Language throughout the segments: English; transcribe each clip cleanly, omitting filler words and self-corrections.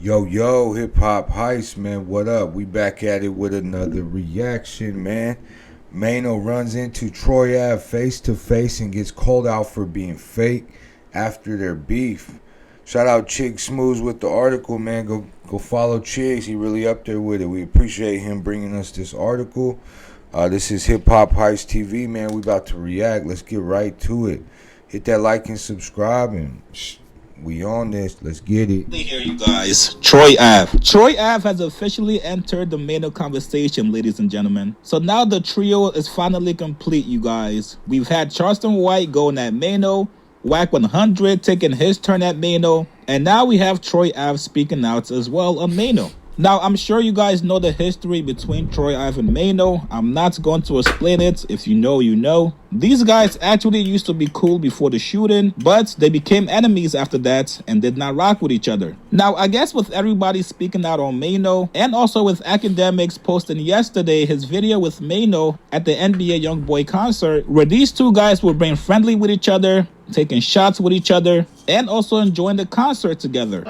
Yo, yo, hip hop heist, man. What up? We back at it with another reaction, man. Maino runs into Troy Ave face to face and gets called out for being fake after their beef. Shout out Chig Smooths with the article, man. Go follow Chigs. He really up there with it. We appreciate him bringing us this article. This is Hip Hop Heist TV, man. We about to react. Let's get right to it. Hit that like and subscribe and we on this. Let's get it. Here, you guys. Troy Ave. Troy Ave has officially entered the Maino conversation, ladies and gentlemen. So now the trio is finally complete, you guys. We've had Charleston White going at Maino, Whack 100 taking his turn at Maino, and now we have Troy Ave speaking out as well on Maino. Now, I'm sure you guys know the history between Troy Ave and Maino. I'm not going to explain it. If you know, you know. These guys actually used to be cool before the shooting, but they became enemies after that and did not rock with each other. Now, I guess with everybody speaking out on Maino, and also with Academiks posting yesterday his video with Maino at the NBA Youngboy concert, where these two guys were being friendly with each other, taking shots with each other, and also enjoying the concert together.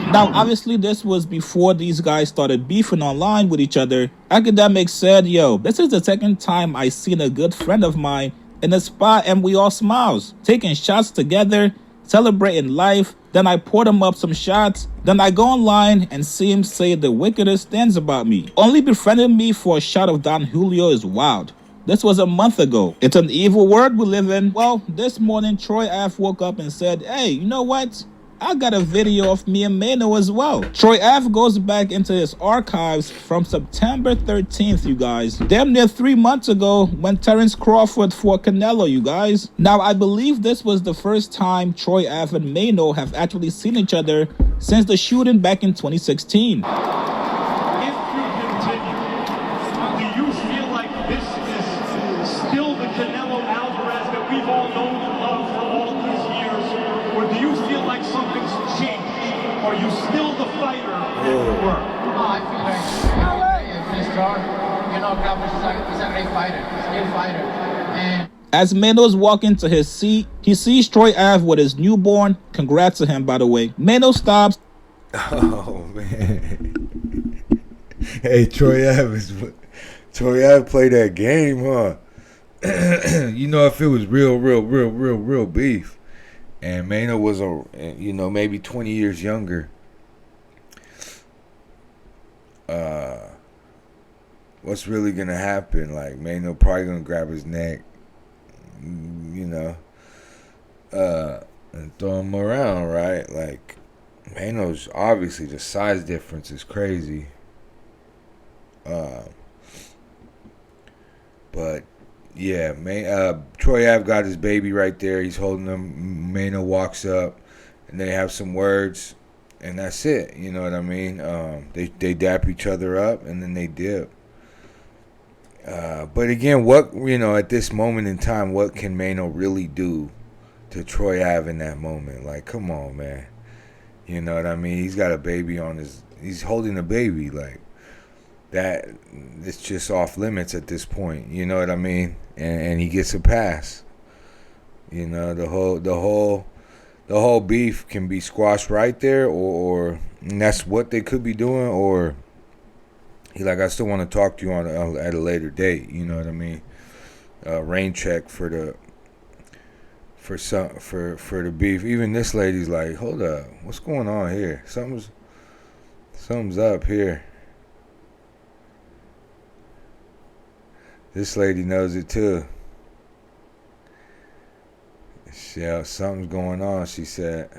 Now, obviously, this was before these guys started beefing online with each other. Academiks said, yo, this is the second time I seen a good friend of mine in a spot and we all smiles, taking shots together, celebrating life. Then I poured him up some shots. Then I go online and see him say the wickedest things about me. Only befriending me for a shot of Don Julio is wild. This was a month ago. It's an evil world we live in. Well, this morning Troy Ave woke up and said, hey, you know what? I got a video of me and Maino as well. Troy Ave goes back into his archives from September 13th, you guys. Damn near 3 months ago when Terrence Crawford fought Canelo, you guys. Now, I believe this was the first time Troy Ave and Maino have actually seen each other since the shooting back in 2016. If you continue, do you feel like this is still the Canelo Alvarez that we've all known and loved for all these years? Or do you feel like something's changed? Are you still the fighter that you were? I feel very strong. You know, Crawford is a great fighter, skilled fighter. And as Maino's walking to his seat, he sees Troy Ave with his newborn. Congrats to him, by the way. Maino stops. Oh man. Hey, Troy Ave played that game, huh? You know, if it was real beef, and Maino was maybe 20 years younger, what's really gonna happen? Like, Maino probably gonna grab his neck, and throw him around, right? Like, Maino's obviously, the size difference is crazy. But yeah, Troy Ave got his baby right there. He's holding him. Maino walks up, and they have some words, and that's it. You know what I mean? They dap each other up, and then they dip. But again, at this moment in time, what can Maino really do to Troy Ave in that moment? Like, come on, man. You know what I mean? He's got a baby he's holding a baby, like that. It's just off limits at this point. You know what I mean? And he gets a pass. You know, the whole beef can be squashed right there, or and that's what they could be doing, or he like, I still want to talk to you at a later date. You know what I mean? Rain check for the beef. Even this lady's like, hold up, what's going on here? Something's up here. This lady knows it too. Yeah, something's going on, she said.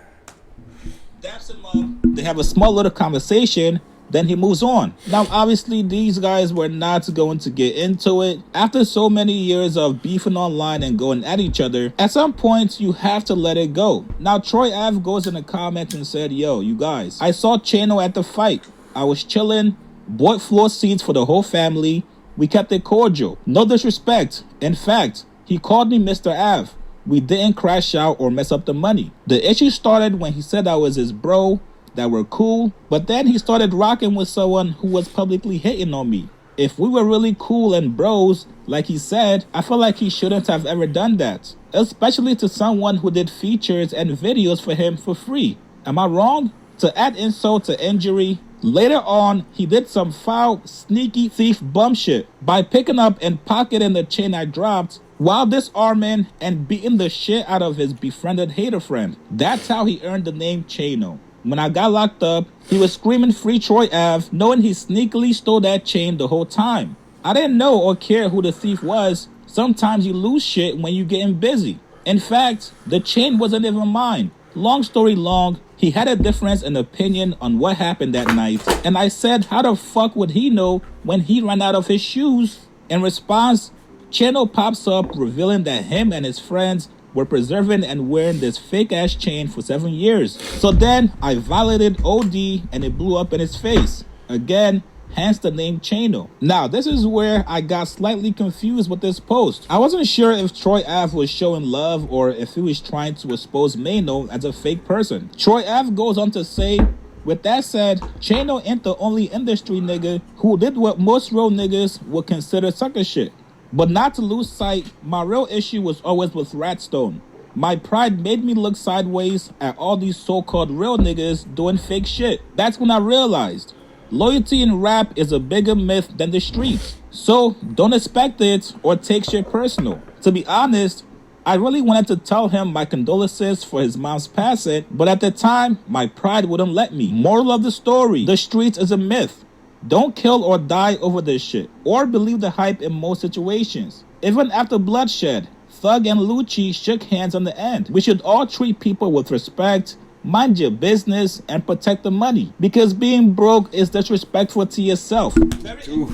Daps him up. They have a small little conversation. Then he moves on. Now, obviously, these guys were not going to get into it. After so many years of beefing online and going at each other, at some point, you have to let it go. Now, Troy Ave goes in the comments and said, yo, you guys, I saw Chano at the fight. I was chilling, bought floor seats for the whole family. We kept it cordial. No disrespect. In fact, He called me Mr. Ave. We didn't crash out or mess up the money. The issue started when he said I was his bro, that we're cool, but then he started rocking with someone who was publicly hitting on me. If we were really cool and bros, like he said, I feel like he shouldn't have ever done that, especially to someone who did features and videos for him for free. Am I wrong? To add insult to injury, later on, he did some foul, sneaky thief bum shit by picking up and pocketing the chain I dropped while disarming and beating the shit out of his befriended hater friend. That's how he earned the name Chaino. When I got locked up, he was screaming free Troy Ave, knowing he sneakily stole that chain the whole time. I didn't know or care who the thief was. Sometimes you lose shit when you getting busy. In fact, the chain wasn't even mine. Long story long, he had a difference in opinion on what happened that night, and I said how the fuck would he know when he ran out of his shoes? In response, Chano pops up revealing that him and his friends were preserving and wearing this fake ass chain for 7 years. So then I violated OD and it blew up in his face. Again, hence the name Chano. Now, this is where I got slightly confused with this post. I wasn't sure if Troy Ave was showing love or if he was trying to expose Maino as a fake person. Troy Ave goes on to say, with that said, Chano ain't the only industry nigga who did what most real niggas would consider sucker shit. But not to lose sight, my real issue was always with Ratstone. My pride made me look sideways at all these so-called real niggas doing fake shit. That's when I realized loyalty in rap is a bigger myth than the streets. So don't expect it or take shit personal. To be honest, I really wanted to tell him my condolences for his mom's passing, but at the time, my pride wouldn't let me. Moral of the story, the streets is a myth. Don't kill or die over this shit, or believe the hype in most situations. Even after bloodshed, Thug and Lucci shook hands on the end. We should all treat people with respect, mind your business, and protect the money. Because being broke is disrespectful to yourself. Oof.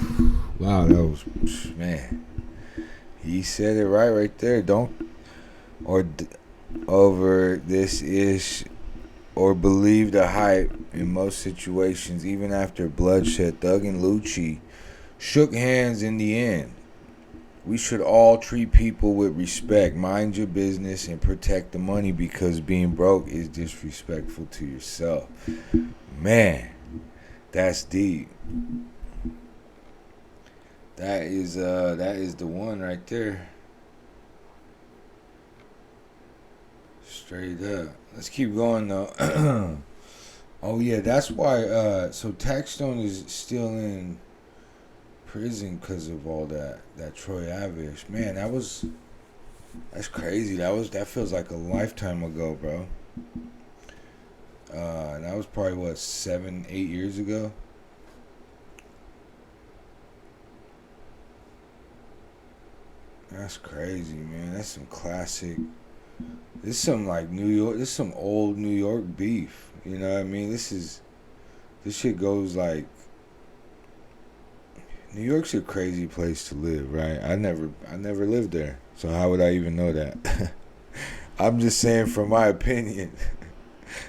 Wow, that was, man. He said it right there. Don't over this ish or believe the hype in most situations. Even after bloodshed, Thug and Lucci shook hands in the end. We should all treat people with respect, mind your business, and protect the money because being broke is disrespectful to yourself. Man, that's deep. That is the one right there. Straight up. Let's keep going though. Oh yeah, that's why. So Taxstone is still in prison because of all that Troy Ave. Man, that's crazy. That feels like a lifetime ago, bro. That was probably what 7-8 years ago. That's crazy, man. That's some classic. This is some like New York. This is some old New York beef. You know what I mean? This shit goes like. New York's a crazy place to live, right? I never lived there, so how would I even know that? I'm just saying from my opinion.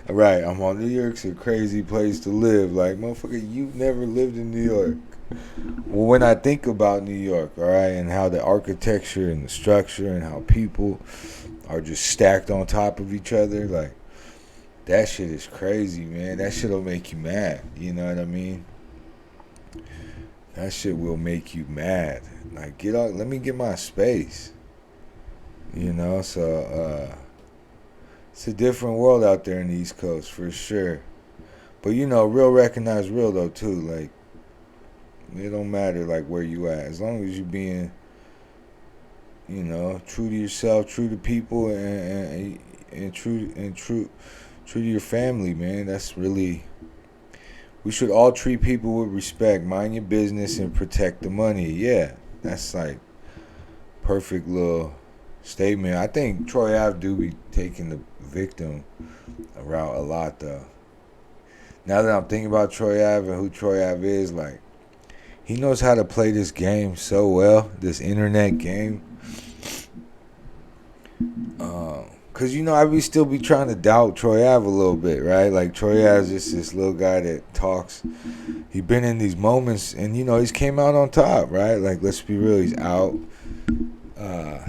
Right, I'm on New York's a crazy place to live. Like, motherfucker, you've never lived in New York. Well, when I think about New York, all right, and how the architecture and the structure and how people are just stacked on top of each other, like, that shit is crazy, man. That shit'll make you mad. You know what I mean? That shit will make you mad. Like, get out, let me get my space. You know, so, it's a different world out there in the East Coast, for sure. But, you know, real recognize real, though, too. Like, it don't matter, like, where you at. As long as you being, you know, true to yourself, true to people, and true to your family, man. That's really... We should all treat people with respect, mind your business, and protect the money. Yeah, that's like perfect little statement. I think Troy Ave do be taking the victim route a lot, though. Now that I'm thinking about Troy Ave and who Troy Ave is, like, he knows how to play this game so well, this internet game. Cause you know I still be trying to doubt Troy Ave a little bit, right? Like Troy Ave's just this little guy that talks. He been in these moments, and you know he's came out on top, right? Like let's be real, he's out.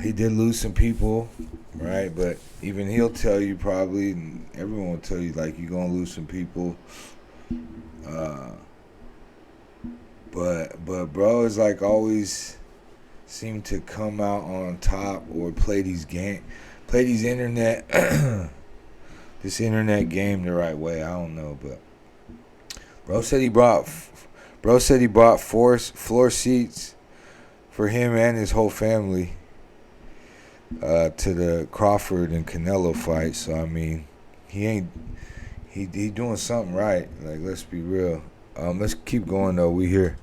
He did lose some people, right? But even he'll tell you probably, and everyone will tell you, like, you're going to lose some people. But bro is like always seem to come out on top or play these internet this internet game the right way. I don't know, but bro said he bought floor seats for him and his whole family to the Crawford and Canelo fight. So I mean, he doing something right. Like, let's be real. Let's keep going though. We here.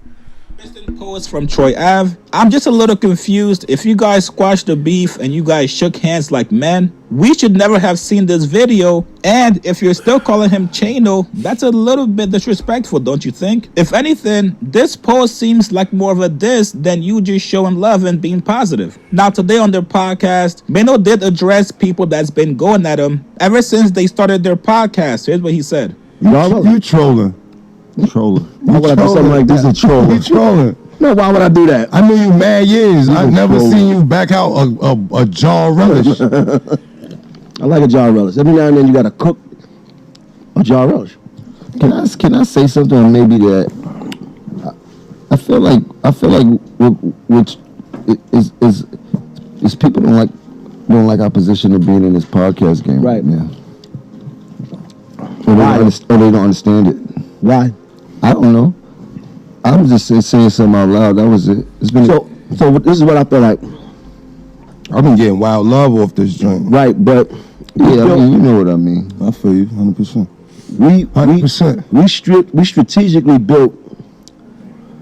Post from Troy Ave. I'm just a little confused. If you guys squashed the beef and you guys shook hands like men, we should never have seen this video. And if you're still calling him Chano, that's a little bit disrespectful, don't you think? If anything, this post seems like more of a diss than you just showing love and being positive. Now, today on their podcast, Maino did address people that's been going at him ever since they started their podcast. Here's what he said. You trolling. Trolling. Why would I do something like this? A troll. You trolling. No, why would I do that? I knew you mad years. I never seen you back out a jar relish. I like a jar relish. Every now and then you gotta cook a jar relish. Can I say something maybe that I feel like which is people don't like our position of being in this podcast game Right. now. Or they don't understand it. Why? I don't know. I was just saying something out loud. That was it. It's been So this is what I feel like. I've been getting wild love off this joint. Right, but yeah. I mean, you know what I mean. I feel you, 100%. we 100%. we strategically built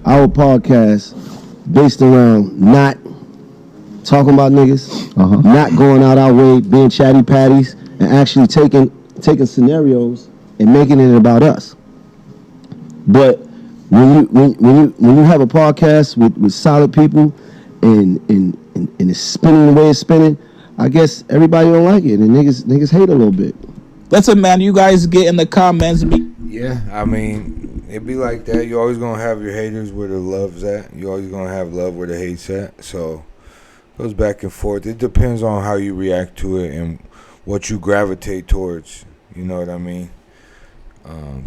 our podcast based around not talking about niggas, not going out our way, being chatty patties, and actually taking scenarios and making it about us. But when you have a podcast with solid people and it's spinning the way it's spinning, I guess everybody don't like it and niggas hate a little bit. Listen, man, you guys get in the comments. Yeah, I mean, it be like that. You always gonna have your haters where the love's at. You always gonna have love where the hate's at. So it goes back and forth. It depends on how you react to it and what you gravitate towards. You know what I mean?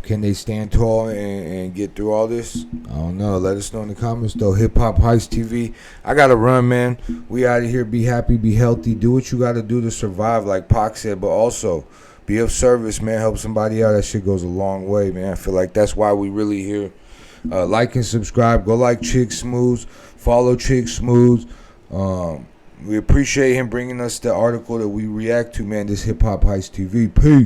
Can they stand tall and get through all this? I don't know. Let us know in the comments, though. Hip Hop Heist TV. I got to run, man. We out of here. Be happy. Be healthy. Do what you got to do to survive, like Pac said. But also, be of service, man. Help somebody out. That shit goes a long way, man. I feel like that's why we really here. Like and subscribe. Go like Chick Smooth. Follow Chick Smooth. We appreciate him bringing us the article that we react to, man. This Hip Hop Heist TV. Peace.